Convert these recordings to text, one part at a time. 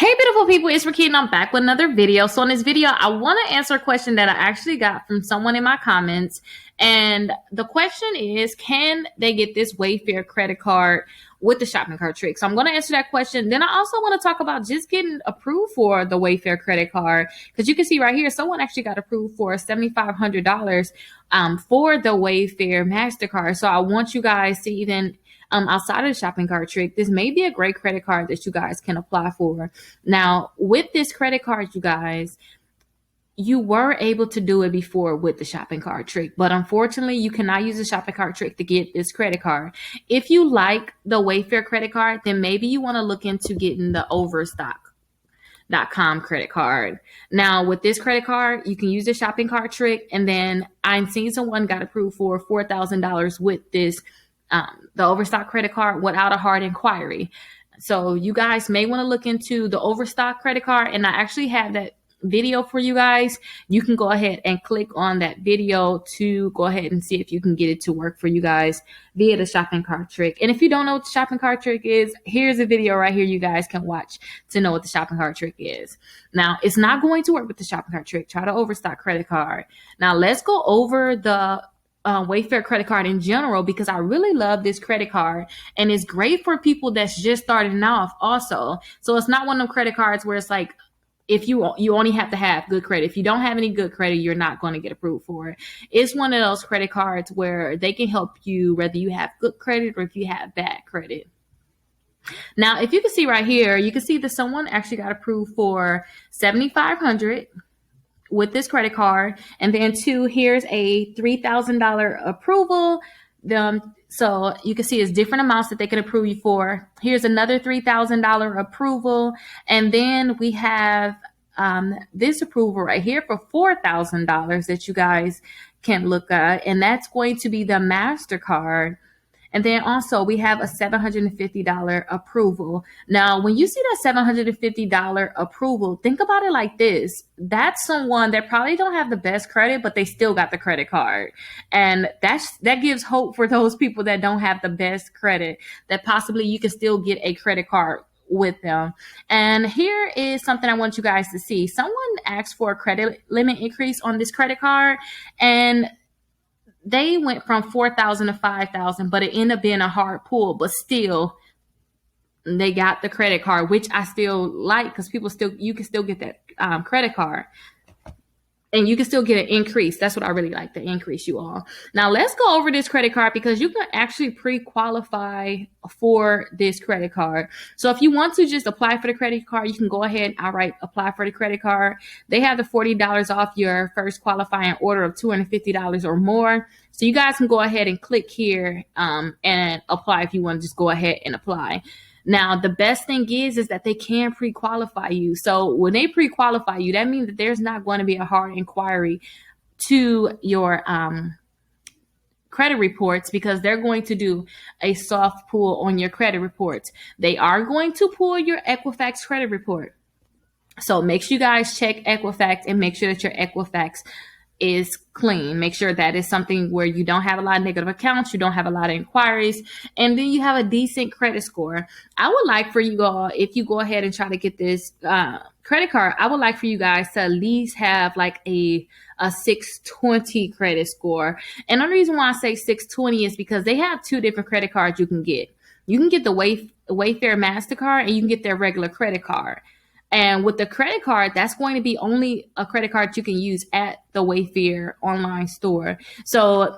Hey beautiful people, it's Rakita and I'm back with another video. So in this video, I want to answer a question that I actually got from someone in my comments. And the question is, can they get this Wayfair credit card with the shopping cart trick? So I'm going to answer that question. Then I also want to talk about just getting approved for the Wayfair credit card. Because you can see right here, someone actually got approved for $7,500 for the Wayfair MasterCard. So I want you guys to even outside of the shopping cart trick, this may be a great credit card that you guys can apply for. Now, with this credit card, you guys, you were able to do it before with the shopping cart trick, but unfortunately, you cannot use the shopping cart trick to get this credit card. If you like the Wayfair credit card, then maybe you want to look into getting the Overstock.com credit card. Now, with this credit card, you can use the shopping cart trick, and then I'm seeing someone got approved for $4,000 with this the Overstock credit card without a hard inquiry. So you guys may want to look into the Overstock credit card, and I actually have that video for you guys. You can go ahead and click on that video to go ahead and see if you can get it to work for you guys via the shopping cart trick. And if you don't know what the shopping cart trick is, here's a video right here you guys can watch to know what the shopping cart trick is. Now, it's not going to work with the shopping cart trick. Try the Overstock credit card. Now, let's go over the Wayfair credit card in general, because I really love this credit card and it's great for people that's just starting off also. So it's not one of them credit cards where it's like, if you only have to have good credit. If you don't have any good credit, you're not going to get approved for it. It's one of those credit cards where they can help you whether you have good credit or if you have bad credit. Now, if you can see right here, you can see that someone actually got approved for $7,500 with this credit card. And then here's a $3,000 approval. So you can see it's different amounts that they can approve you for. Here's another $3,000 approval. And then we have this approval right here for $4,000 that you guys can look at. And that's going to be the MasterCard. And then also we have a $750 approval. Now, when you see that $750 approval, think about it like this. That's someone that probably don't have the best credit, but they still got the credit card. And that gives hope for those people that don't have the best credit, that possibly you can still get a credit card with them. And here is something I want you guys to see. Someone asked for a credit limit increase on this credit card, and they went from $4,000 to $5,000, but it ended up being a hard pull. But still, they got the credit card, which I still like, because you can still get that credit card, and you can still get an increase. That's what I really like, the increase, you all. Now let's go over this credit card, because you can actually pre-qualify for this credit card. So if you want to just apply for the credit card, you can go ahead and outright apply for the credit card. They have the $40 off your first qualifying order of $250 or more. So you guys can go ahead and click here and apply if you want to just go ahead and apply. Now, the best thing is that they can pre-qualify you. So when they pre-qualify you, that means that there's not going to be a hard inquiry to your credit reports, because they're going to do a soft pull on your credit reports. They are going to pull your Equifax credit report. So make sure you guys check Equifax and make sure that your Equifax is clean. Make sure that is something where you don't have a lot of negative accounts, you don't have a lot of inquiries, and then you have a decent credit score. I would like for you all, if you go ahead and try to get this credit card, I would like for you guys to at least have like a 620 credit score. And the reason why I say 620 is because they have two different credit cards you can get. You can get the Wayfair MasterCard, and you can get their regular credit card. And with the credit card, that's going to be only a credit card you can use at the Wayfair online store. So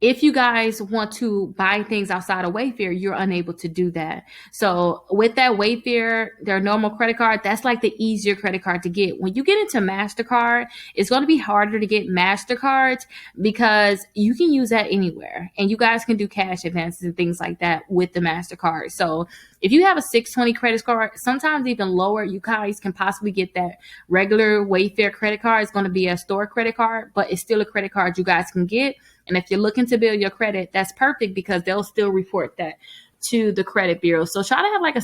if you guys want to buy things outside of Wayfair, you're unable to do that. So with that Wayfair, their normal credit card, that's like the easier credit card to get. When you get into MasterCard, it's going to be harder to get MasterCards, because you can use that anywhere. And you guys can do cash advances and things like that with the MasterCard. So if you have a 620 credit score, sometimes even lower, you guys can possibly get that regular Wayfair credit card. It's going to be a store credit card, but it's still a credit card you guys can get. And if you're looking to build your credit, that's perfect, because they'll still report that to the credit bureau. So try to have like a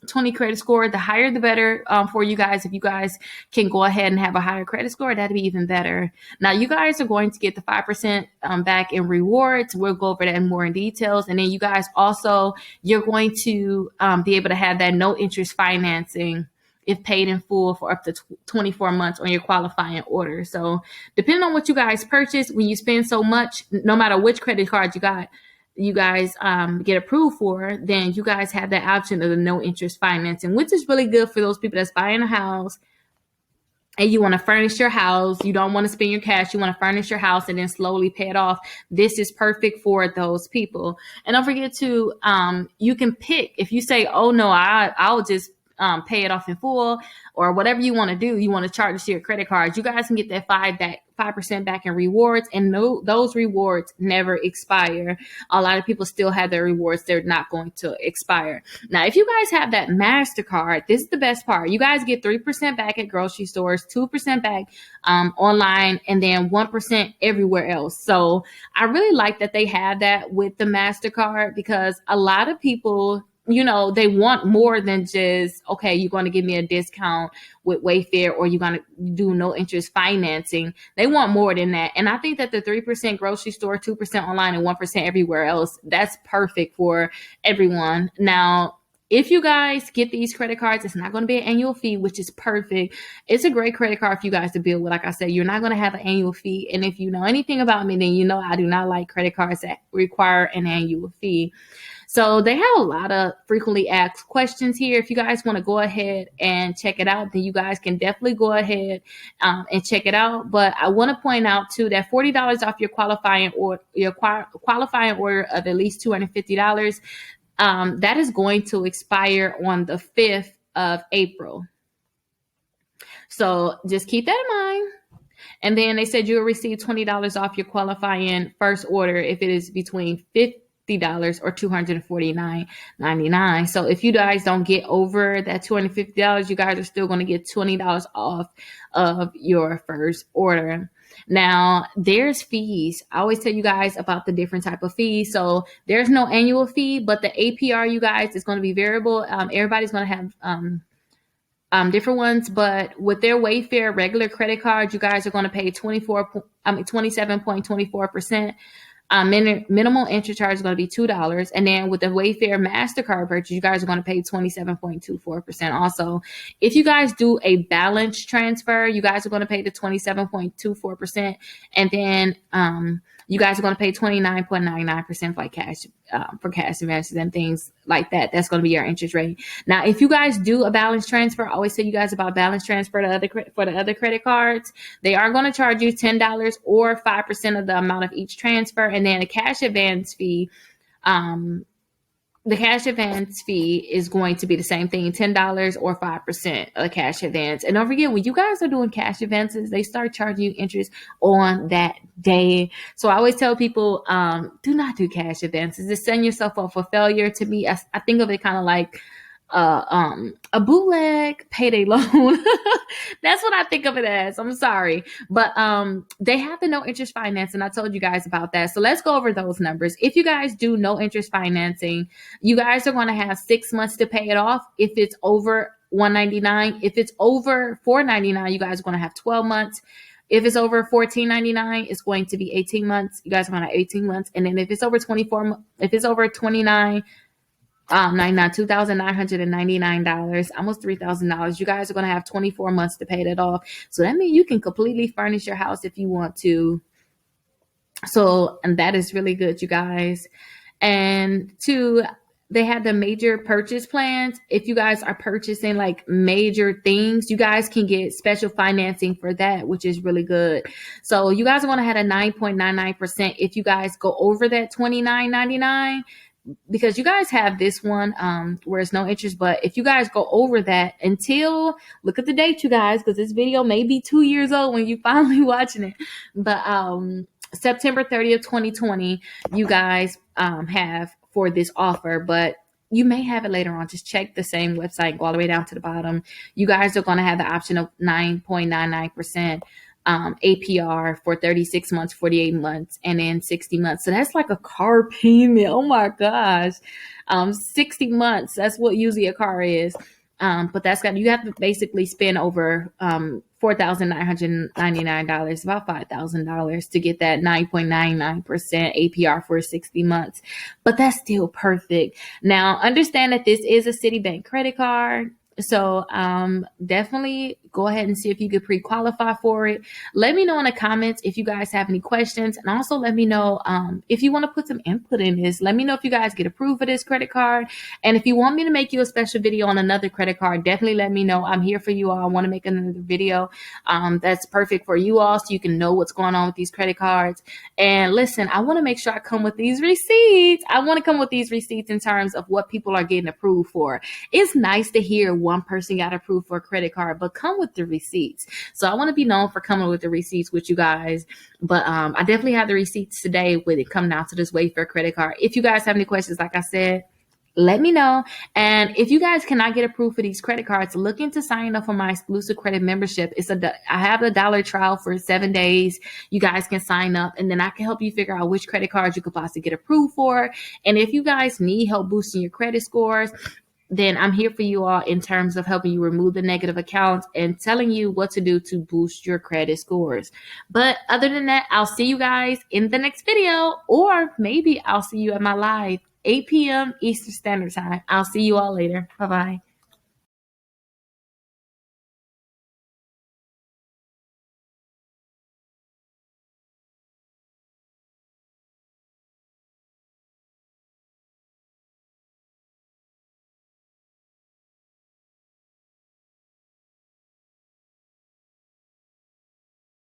20 credit score. The higher the better for you guys. If you guys can go ahead and have a higher credit score, that'd be even better. Now, you guys are going to get the 5% back in rewards. We'll go over that more in details. And then you guys also, you're going to be able to have that no interest financing if paid in full for up to 24 months on your qualifying order. So depending on what you guys purchase, when you spend so much, no matter which credit card you guys get approved for, then you guys have that option of the no interest financing, which is really good for those people that's buying a house and you want to furnish your house. You don't want to spend your cash. You want to furnish your house and then slowly pay it off. This is perfect for those people. And don't forget to, you can pick, if you say, oh no, I'll just pay it off in full, or whatever you want to do, you want to charge to your credit cards, you guys can get that 5% back in rewards, and those rewards never expire. A lot of people still have their rewards. They're not going to expire. Now, if you guys have that MasterCard, this is the best part. You guys get 3% back at grocery stores, 2% back online, and then 1% everywhere else. So I really like that they have that with the MasterCard, because a lot of people, you know, they want more than just, okay, you're going to give me a discount with Wayfair, or you're going to do no interest financing. They want more than that. And I think that the 3% grocery store, 2% online, and 1% everywhere else, that's perfect for everyone. Now, if you guys get these credit cards, it's not going to be an annual fee, which is perfect. It's a great credit card for you guys to build with. Like I said, you're not going to have an annual fee. And if you know anything about me, then you know I do not like credit cards that require an annual fee. So they have a lot of frequently asked questions here. If you guys want to go ahead and check it out, then you guys can definitely go ahead and check it out. But I want to point out too that $40 off your qualifying order of at least $250, that is going to expire on the 5th of April. So just keep that in mind. And then they said you'll receive $20 off your qualifying first order if it is between $50 or $249.99. So if you guys don't get over that $250, you guys are still going to get $20 off of your first order. Now, there's fees. I always tell you guys about the different type of fees. So there's no annual fee, but the APR, you guys, is going to be variable. Everybody's going to have different ones, but with their Wayfair regular credit card, you guys are going to pay 27.24%. Minimal entry charge is going to be $2. And then with the Wayfair MasterCard purchase, you guys are going to pay 27.24% also. If you guys do a balance transfer, you guys are going to pay the 27.24%. And then you guys are going to pay 29.99% for cash advances and things like that. That's going to be your interest rate. Now, if you guys do a balance transfer, I always tell you guys about balance transfer for the other credit cards. They are going to charge you $10 or 5% of the amount of each transfer. And then a cash advance fee, the cash advance fee is going to be the same thing, $10 or 5% of the cash advance. And don't forget, when you guys are doing cash advances, they start charging you interest on that day. So I always tell people, do not do cash advances. Just setting yourself up for failure. To me, I think of it kind of like a bootleg payday loan. That's what I think of it as. I'm sorry. But they have the no interest finance, and I told you guys about that. So let's go over those numbers. If you guys do no interest financing, you guys are going to have 6 months to pay it off. If it's over $199, if it's over $499, you guys are going to have 12 months. If it's over $14.99, it's going to be 18 months. You guys are going to have 18 months. And then if it's over $29.99, $2,999, almost $3,000. You guys are going to have 24 months to pay that off. So that means you can completely furnish your house if you want to. So, and that is really good, you guys. And two, they have the major purchase plans. If you guys are purchasing like major things, you guys can get special financing for that, which is really good. So you guys are going to have a 9.99% if you guys go over that $29.99. Because you guys have this one where it's no interest, but if you guys go over that until, look at the date, you guys, because this video may be 2 years old when you finally watching it, but September 30th, 2020, you guys have for this offer, but you may have it later on. Just check the same website, go all the way down to the bottom. You guys are going to have the option of 9.99%. APR for 36 months, 48 months, and then 60 months. So that's like a car payment. Oh my gosh. 60 months. That's what usually a car is. But you have to basically spend over $4,999, about $5,000 to get that 9.99% APR for 60 months. But that's still perfect. Now, understand that this is a Citibank credit card. So definitely go ahead and see if you could pre-qualify for it. Let me know in the comments if you guys have any questions. And also let me know if you want to put some input in this. Let me know if you guys get approved for this credit card. And if you want me to make you a special video on another credit card, definitely let me know. I'm here for you all. I want to make another video that's perfect for you all so you can know what's going on with these credit cards. And listen, I want to make sure I come with these receipts. I want to come with these receipts in terms of what people are getting approved for. It's nice to hear one person got approved for a credit card, but come with the receipts. So I want to be known for coming with the receipts with you guys. But I definitely have the receipts today when it comes down to this Wayfair credit card. If you guys have any questions, like I said, let me know. And if you guys cannot get approved for these credit cards, look into signing up for my exclusive credit membership. I have a $1 trial for 7 days. You guys can sign up, and then I can help you figure out which credit cards you could possibly get approved for. And if you guys need help boosting your credit scores, then I'm here for you all in terms of helping you remove the negative accounts and telling you what to do to boost your credit scores. But other than that, I'll see you guys in the next video, or maybe I'll see you at my live 8 p.m. Eastern Standard Time. I'll see you all later. Bye-bye.